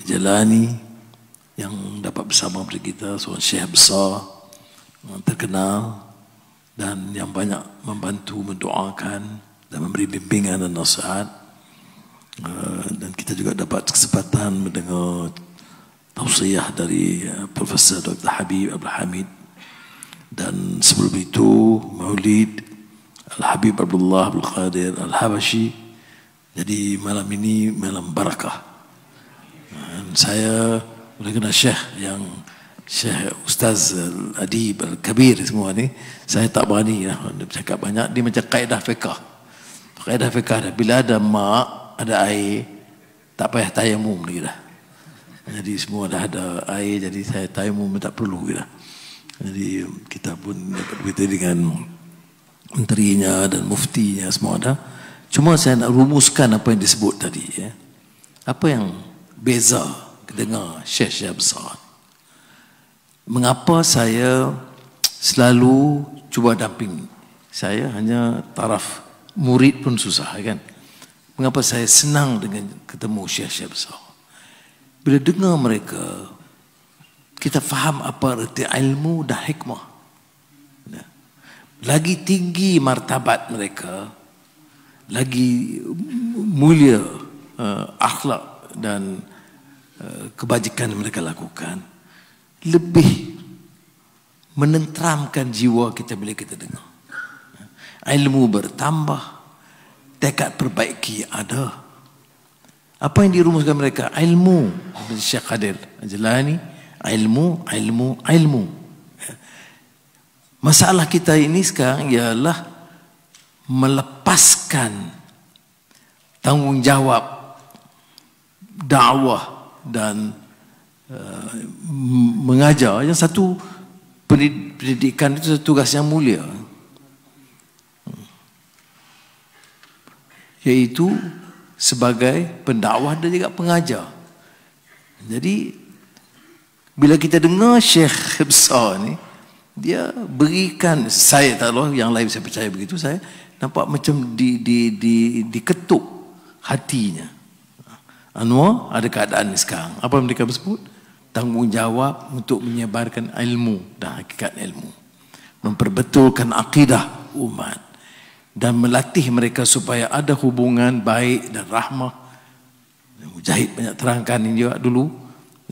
Jalani yang dapat bersama kita, seorang syekh besar terkenal dan yang banyak membantu mendoakan dan memberi bimbingan dan nasihat. Dan kita juga dapat kesempatan mendengar tausiah dari Profesor Dr. Habib Abdul Hamid, dan sebelum itu Maulid Al-Habib Abdullah Abdul Qadir Al-Habashi. Jadi malam ini malam barakah. Dan saya boleh kenal Syekh yang Syekh Ustaz Al-Adib Al-Kabir semua ni. Saya tak berani lah bercakap banyak. Dia macam kaedah fiqah. Kaedah fiqah dah, bila ada mak, ada air, tak payah tayamum lagi dah. Jadi semua dah ada air, jadi saya tayamum tak perlu lagi dah. Jadi kita pun dapat berita dengan menterinya dan muftinya semua ada. Cuma saya nak rumuskan apa yang disebut tadi. Apa yang beza dengar syekh-syekh besar. Mengapa saya selalu cuba damping? Saya hanya taraf, murid pun susah kan. Mengapa saya senang dengan ketemu syekh-syekh besar? Bila dengar mereka, kita faham apa erti ilmu dan hikmah. Lagi tinggi martabat mereka, lagi mulia akhlak dan kebajikan yang mereka lakukan, lebih menenteramkan jiwa kita bila kita dengar. Ilmu bertambah, tekad perbaiki ada. Apa yang dirumuskan mereka? Ilmu. Syekh Qadir Al-Jilani, ilmu. Masalah kita ini sekarang ialah melepaskan tanggungjawab dakwah dan mengajar. Yang satu, pendidikan itu satu tugas yang mulia, iaitu sebagai pendakwah dan juga pengajar. Jadi bila kita dengar syekh besar ni, dia berikan, saya tak tahu yang lain saya percaya begitu, saya nampak macam diketuk hatinya. Anwar, ada keadaan ni sekarang, apa yang mereka sebut? Tanggungjawab untuk menyebarkan ilmu dan hakikat ilmu, memperbetulkan akidah umat dan melatih mereka supaya ada hubungan baik dan rahmah. Mujahid banyak terangkan ini juga dulu,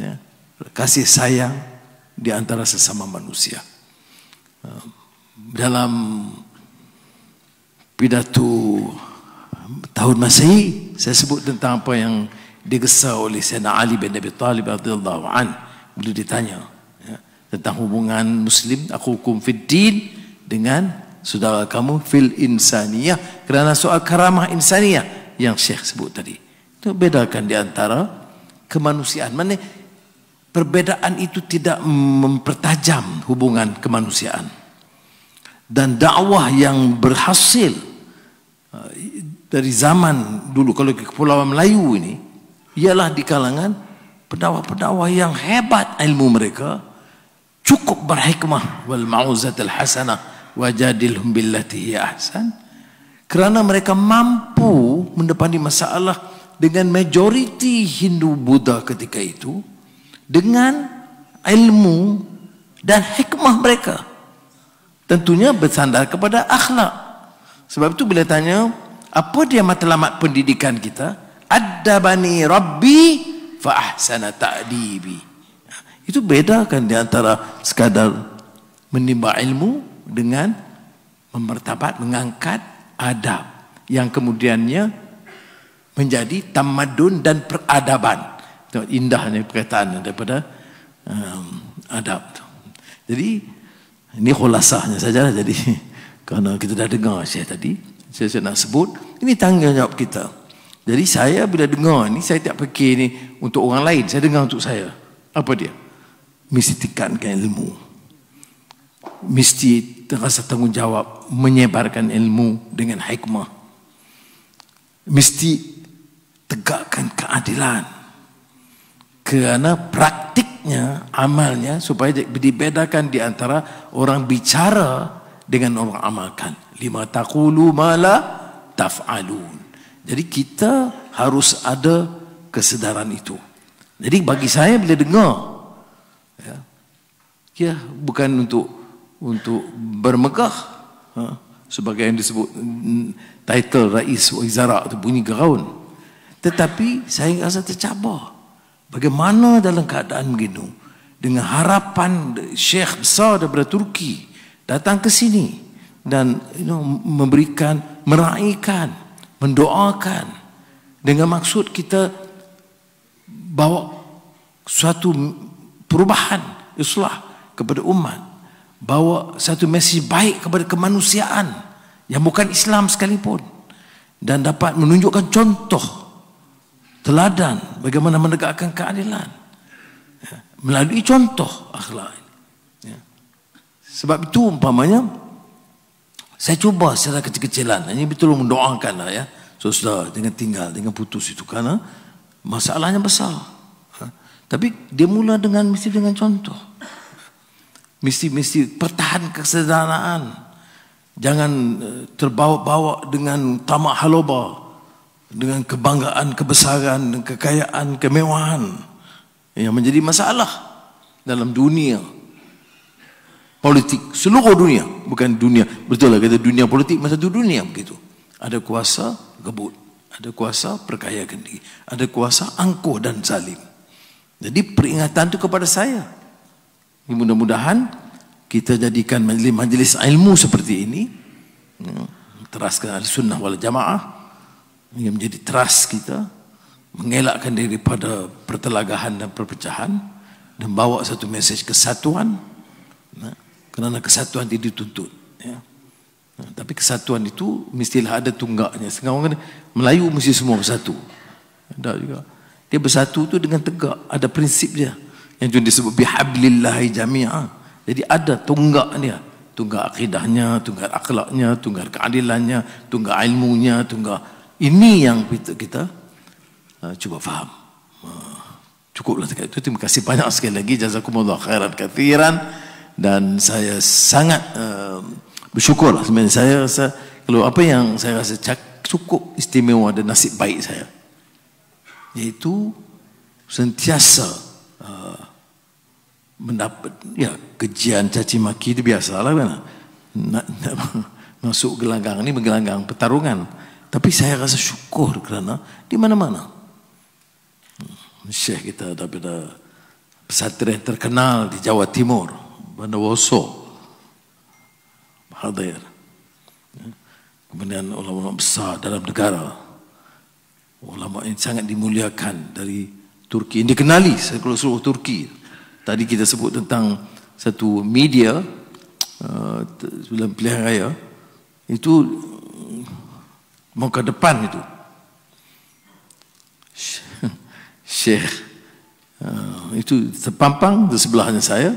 ya, kasih sayang di antara sesama manusia. Dalam pidato tahun Masehi, saya sebut tentang apa yang digesa oleh Sayyidina Ali bin Abi Talib radhiyallahu an. Bila ditanya tentang hubungan Muslim, akhukum fid din, dengan saudara kamu fil insaniyah, kerana soal karamah insaniyah yang Syekh sebut tadi. Itu bedakan di antara kemanusiaan. Mana perbedaan itu tidak mempertajam hubungan kemanusiaan. Dan dakwah yang berhasil dari zaman dulu, kalau ke Kepulauan Melayu ini, ialah di kalangan pendakwah-pendakwah yang hebat ilmu mereka, cukup berhikmah, wal mauzatul hasanah wajadilhum billati hiya ahsan, kerana mereka mampu mendepani masalah dengan majoriti Hindu Buddha ketika itu dengan ilmu dan hikmah mereka, tentunya bersandar kepada akhlak. Sebab itu bila tanya apa dia matlamat pendidikan kita, addabani rabbi fa ahsana ta'dibi. Itu bedakan di antara sekadar menimba ilmu dengan memartabat, mengangkat adab yang kemudiannya menjadi tamadun dan peradaban. Indahnya perkataan daripada adab. Jadi ini khulasahnya saja. Jadi kerana kita dah dengar Syekh tadi, saya nak sebut ini tanggungjawab kita. Jadi saya bila dengar ni, saya tak fikir ni untuk orang lain, saya dengar untuk saya. Apa dia? Mesti tekankan ilmu, mesti terasa tanggungjawab menyebarkan ilmu dengan hikmah, mesti tegakkan keadilan, kerana praktiknya, amalnya, supaya dibedakan di antara orang bicara dengan orang amalkan. Lima taqulu ma la taf'alun. Jadi kita harus ada kesedaran itu. Jadi bagi saya bila dengar, ya bukan untuk bermegah, sebagai yang disebut title Rais Wizara itu bunyi geraun, tetapi saya rasa tercabar. Bagaimana dalam keadaan begitu, dengan harapan Syekh besar daripada Turki datang ke sini dan memberikan, meraihkan, mendoakan dengan maksud kita bawa suatu perubahan, islah kepada umat, bawa satu mesej baik kepada kemanusiaan yang bukan Islam sekalipun, dan dapat menunjukkan contoh teladan bagaimana menegakkan keadilan melalui contoh akhlak ini. Sebab itu umpamanya saya cuba secara kecil-kecilan, ini betul mendoakan lah saudara dengan tinggal, dengan putus itu, karena masalahnya besar. Tapi dia mula mesti dengan contoh, mesti pertahan kesederhanaan, jangan terbawa-bawa dengan tamak haloba, dengan kebanggaan, kebesaran, kekayaan, kemewahan yang menjadi masalah dalam dunia politik, seluruh dunia, bukan dunia, betul lah kata dunia politik, masa itu dunia begitu. Ada kuasa gebut, ada kuasa perkayakan diri, ada kuasa angkuh dan zalim. Jadi peringatan itu kepada saya. Mudah-mudahan kita jadikan majlis ilmu seperti ini, teraskan Ahlussunnah wal Jamaah, yang menjadi trust kita, mengelakkan daripada pertelagahan dan perpecahan, dan bawa satu mesej kesatuan, kerana kesatuan tidak dituntut. Tapi kesatuan itu mestilah ada tunggaknya. Sekarang Melayu mesti semua bersatu. Ada juga. Dia bersatu tu dengan tegak, ada prinsip dia, yang disebut bihablillahi jami'ah. Jadi ada tunggak dia, tunggak akidahnya, tunggak akhlaknya, tunggak keadilannya, tunggak ilmunya, tunggak. Ini yang kita cuba faham. Cukuplah dekat itu. Terima kasih banyak sekali lagi. Jazakumullah khairan kathiran. Dan saya sangat bersyukur lah. Sebenarnya saya rasa, kalau apa yang saya rasa cukup istimewa dan nasib baik saya, iaitu sentiasa mendapat kejian caci maki itu biasalah kan. Masuk gelanggang ni, menggelanggang pertarungan. Tapi saya rasa syukur kerana di mana-mana Syekh kita daripada pesantren terkenal di Jawa Timur, Bondowoso, hadir. Kemudian ulama besar dalam negara, ulama yang sangat dimuliakan dari Turki, yang dikenali seluruh Turki. Tadi kita sebut tentang satu media sebelum pilihan raya itu, muka depan itu Syekh itu terpampang di sebelahnya saya,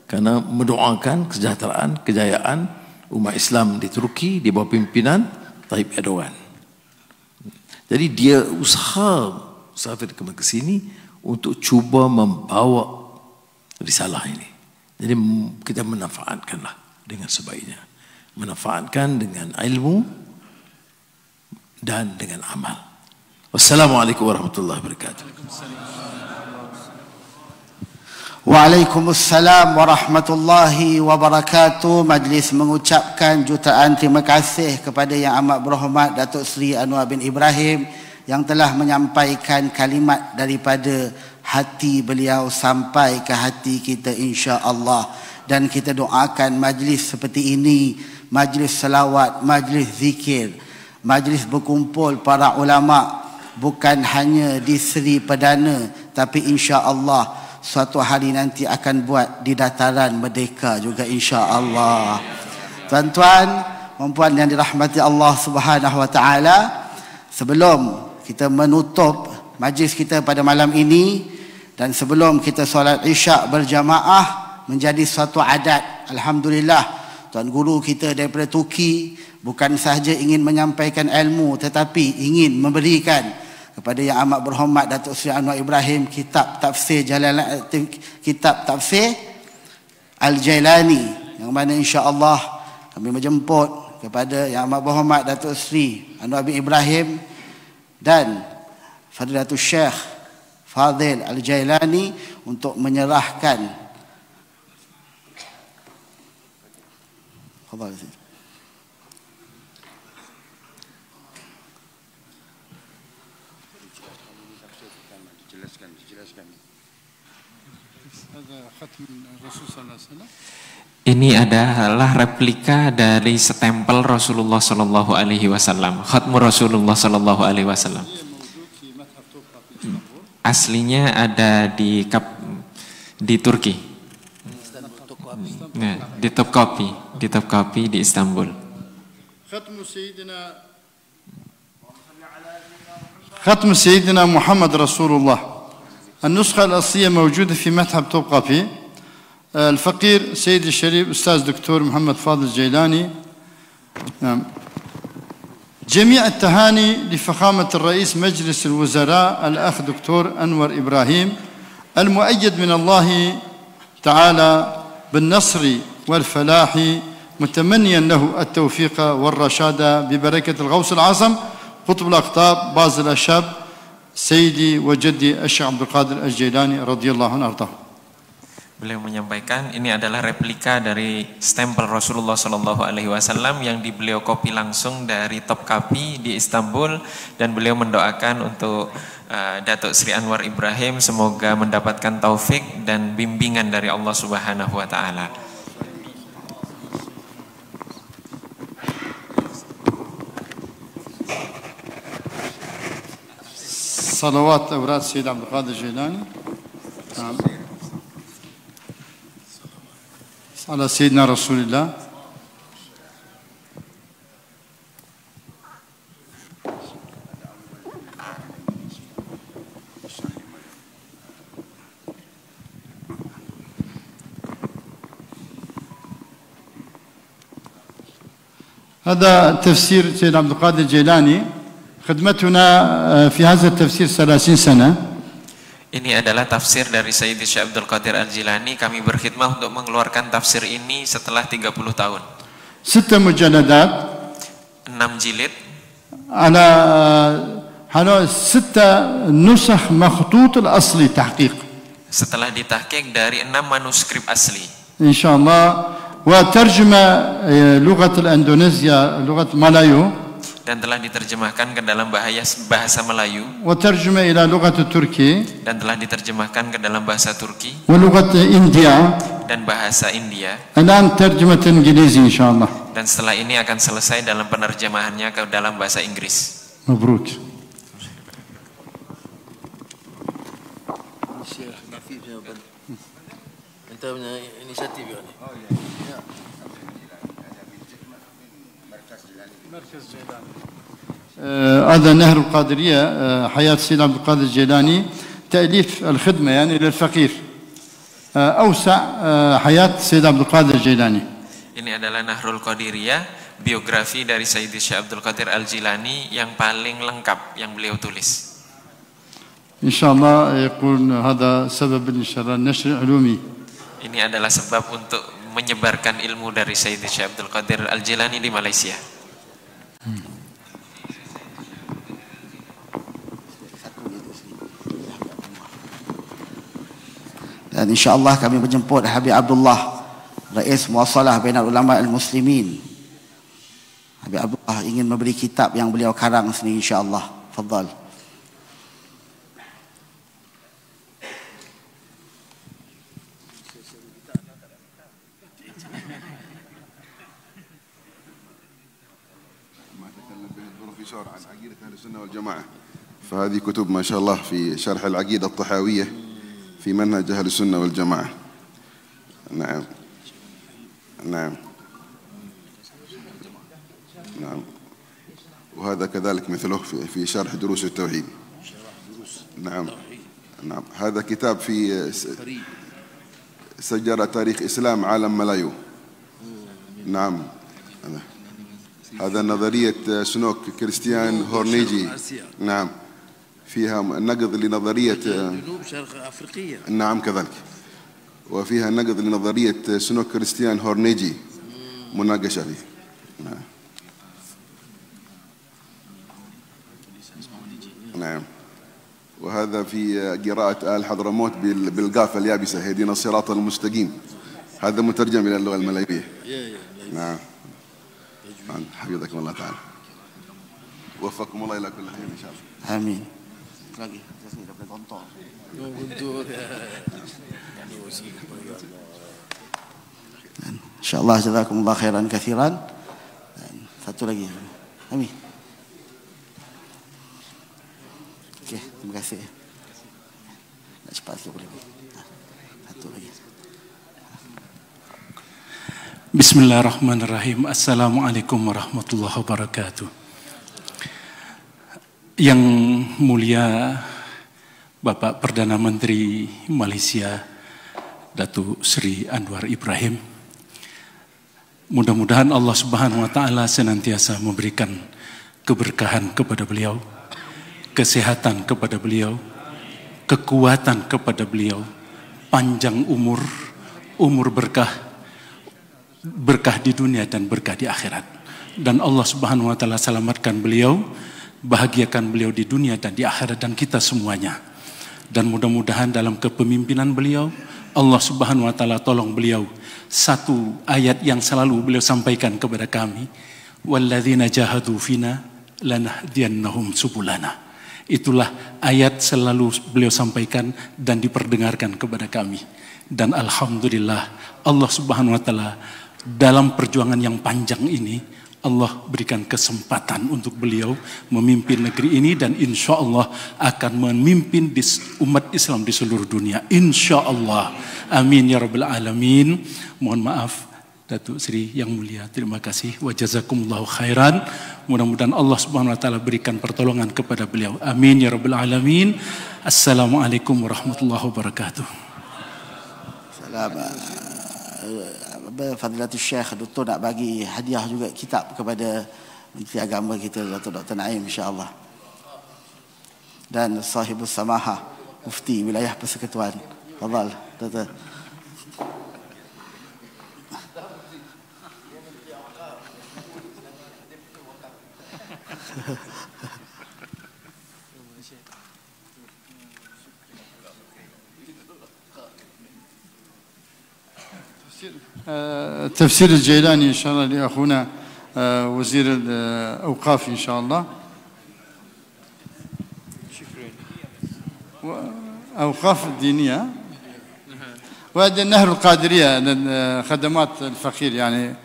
karena mendoakan kesejahteraan, kejayaan umat Islam di Turki di bawah pimpinan Tayyip Erdogan. Jadi dia usaha ke sini untuk cuba membawa risalah ini. Jadi kita memanfaatkanlah dengan sebaiknya, memanfaatkan dengan ilmu dan dengan amal. Wassalamualaikum warahmatullahi wabarakatuh. Waalaikumsalam warahmatullahi wabarakatuh. Majlis mengucapkan jutaan terima kasih kepada Yang Amat Berhormat Datuk Seri Anwar bin Ibrahim yang telah menyampaikan kalimat daripada hati beliau sampai ke hati kita insya-Allah. Dan kita doakan majlis seperti ini, majlis selawat, majlis zikir, majlis berkumpul para ulama, bukan hanya di Seri Perdana, tapi insya-Allah suatu hari nanti akan buat di dataran merdeka juga insya-Allah. Tuan-tuan, puan-puan yang dirahmati Allah Subhanahu wa taala, sebelum kita menutup majlis kita pada malam ini dan sebelum kita solat Isyak berjamaah, menjadi suatu adat, alhamdulillah, tuan guru kita daripada Turki bukan sahaja ingin menyampaikan ilmu, tetapi ingin memberikan kepada Yang Amat Berhormat Datuk Seri Anwar Ibrahim kitab tafsir Al-Jailani, yang mana insya-Allah kami menjemput kepada Yang Amat Berhormat Datuk Seri Anwar bin Ibrahim dan Fadilatul Syekh Fadil Al-Jailani untuk menyerahkan Ini adalah replika dari stempel Rasulullah Sallallahu Alaihi Wasallam, Khatmu Rasulullah Sallallahu Alaihi Wasallam. Aslinya ada di Turki. Nah, di Topkapi di Istanbul. ختم سيدنا محمد رسول الله. النسخة الأصلية موجودة في متحف توبقافي. الفقير سيد الشريف أستاذ دكتور محمد فاضل الجيلاني. نعم. جميع التهاني لفخامة الرئيس مجلس الوزراء الأخ دكتور أنور إبراهيم المؤيد من الله تعالى بالنصر والفلاح، متمنيا له التوفيق والرشاد ببركة الغوث العظم قطب الأقطاب باز الأشاب سيدي وجدي الشيخ عبد القادر الجيلاني رضي الله عنه أرضاه. Beliau menyampaikan ini adalah replika dari stempel Rasulullah Sallallahu Alaihi Wasallam yang beliau kopi langsung dari Topkapi di Istanbul, dan beliau mendoakan untuk Datuk Sri Anwar Ibrahim semoga mendapatkan taufik dan bimbingan dari Allah Subhanahu Wa Taala. صلوات أوراد السيد عبد القادر الجيلاني على سيدنا رسول الله. هذا تفسير سيد عبد القادر الجيلاني. خدمتنا في هذا التفسير 30 سنة. Ini adalah tafsir dari Sayyidi Syekh Abdul Qadir Al-Jilani. Kami berkhidmah untuk mengeluarkan tafsir ini setelah 30 tahun. 6 مجلدات 6 jilid على 6 نسخ مخطوط الأصلي تحقيق setelah ditahqiq dari 6 manuskrip asli. إن شاء الله. وترجمة لغة الأندونيسيا لغة مالايو Dan telah diterjemahkan ke dalam bahasa Melayu, وترجمة إلى لغة التركي dan telah diterjemahkan ke dalam bahasa Turki ولغة إنديا. dan bahasa India. الآن ترجمة إنجليزي إن شاء الله. Dan setelah ini akan selesai dalam penerjemahannya ke dalam bahasa Inggris. مبروك. Kita punya inisiatif ya. هذا نهر القادرية حياة سيد عبد القادر الجيلاني، تأليف الخدمة يعني للفقير، أوسع حياة سيد عبد القادر الجيلاني. Ini adalah Nahrul Qadiriyah, biografi dari Sayyidi Syekh Abdul Qadir Al-Jilani yang paling lengkap yang beliau tulis. إن شاء الله يكون هذا سبب إن شاء الله نشر علومي. Ini adalah sebab untuk menyebarkan ilmu dari Sayyidi Syekh Abdul Qadir Al-Jilani di Malaysia. Dan insya-Allah kami menjemput Habib Abdullah, Rais Muassalah Bainal Ulama Al-Muslimin. Habib Abdullah ingin memberi kitab yang beliau karang sendiri insya-Allah. Fadhal. عن عقيدة أهل السنة والجماعة، فهذه كتب ما شاء الله في شرح العقيدة الطحاوية في منهج أهل السنة والجماعة. نعم نعم نعم. وهذا كذلك مثله في شرح دروس التوحيد. نعم نعم. هذا كتاب في سجل تاريخ إسلام عالم ملايو. نعم. هذا نظرية سنوك كريستيان هورنيجي. نعم. فيها نقد لنظرية جنوب شرق أفريقيا. نعم كذلك. وفيها نقد لنظرية سنوك كريستيان هورنيجي مناقشة فيه. نعم. نعم. وهذا في قراءة آل حضرموت بالقافة اليابسة هدينا الصراط المستقيم. هذا مترجم إلى اللغة الملايبية. نعم. حفظكم الله تعالى. وفقكم الله إلى كل خير إن شاء الله. آمين. InsyaAllah jazakumullah khairan kathiran. Satu lagi. Amin. Okey, terima kasih. Nak cepat sikit boleh. Satu lagi. Bismillahirrahmanirrahim. Assalamualaikum warahmatullahi wabarakatuh. Yang mulia Bapak Perdana Menteri Malaysia Datuk Seri Anwar Ibrahim, mudah-mudahan Allah Subhanahu wa taala senantiasa memberikan keberkahan kepada beliau, kesehatan kepada beliau, kekuatan kepada beliau, panjang umur, umur berkah di dunia dan berkah di akhirat. Dan Allah Subhanahu wa taala selamatkan beliau, bahagiakan beliau di dunia dan di akhirat dan kita semuanya. Dan mudah-mudahan dalam kepemimpinan beliau Allah Subhanahu wa taala tolong beliau. Satu ayat yang selalu beliau sampaikan kepada kami, walladzina jahadu fina lanahdiyannahum subulana. Itulah ayat selalu beliau sampaikan dan diperdengarkan kepada kami. Dan alhamdulillah Allah Subhanahu wa taala dalam perjuangan yang panjang ini Allah berikan kesempatan untuk beliau memimpin negeri ini dan insya Allah akan memimpin umat Islam di seluruh dunia. Insya Allah. Amin ya rabbal alamin. Mohon maaf Datuk Seri yang mulia. Terima kasih. Wa jazakumullahu khairan. Mudah-mudahan Allah Subhanahu wa taala berikan pertolongan kepada beliau. Amin ya rabbal alamin. Assalamualaikum warahmatullahi wabarakatuh. Selamat. Fadilatul Syekh Dr. nak bagi hadiah juga kitab kepada Menteri Agama kita Datuk Dr. Naim insya-Allah. Dan sahibus samaha Mufti Wilayah Persekutuan. Fadhal Dr. تفسير الجيلاني إن شاء الله لأخونا وزير الأوقاف إن شاء الله. أوقاف الدينية وهذا النهر القادرية خدمات الفقير يعني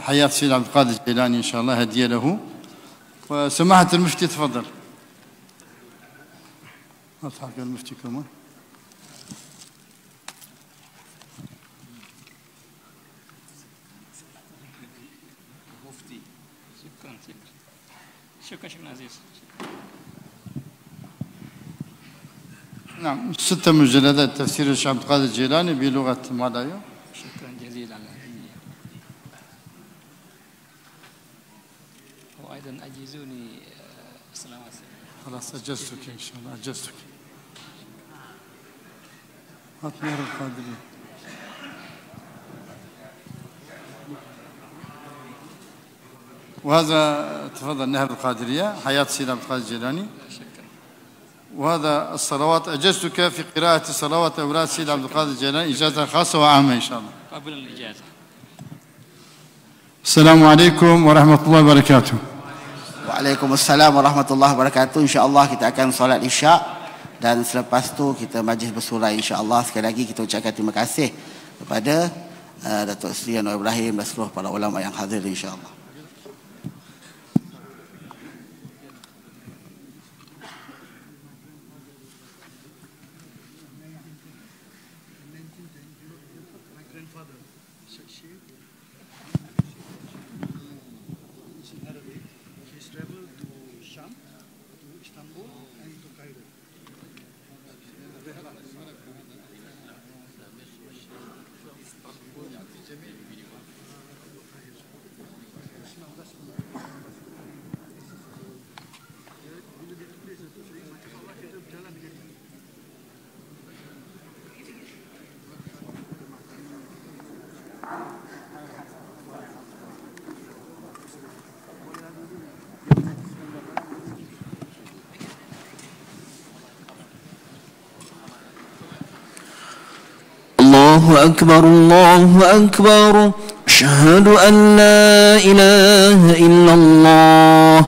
حياة سيد عبد القادر الجيلاني إن شاء الله هدية له. وسماحة المفتي تفضل. أضحك المفتي كمان. شكرا شكرا عزيز. نعم 6 مجلدات تفسير الشيخ عبد القادر الجيلاني بلغة مالايو. شكرا جزيلا. وأيضا أجيزوني السلام عليكم. خلاص أجزتك إن شاء الله أجزتك. أطمئن القادرين. وهذا تفضل نهر القادرية حياة سيدنا عبد القادر الجيلاني. وهذا الصلوات أجزتك في قراءة صلوات أولاد سيدنا عبد القادر الجيلاني إجازة خاصة وعامة إن شاء الله. قبل الإجازة. السلام عليكم ورحمة الله وبركاته. Waalaikumsalam warahmatullahi wabarakatuh. InsyaAllah kita akan solat isyak dan selepas tu kita majlis bersurai insyaAllah. Sekali lagi kita ucapkan terima kasih kepada Datuk Seri Anwar Ibrahim dan seluruh para ulama yang hadir insyaAllah. الله أكبر الله أكبر أشهد أن لا إله إلا الله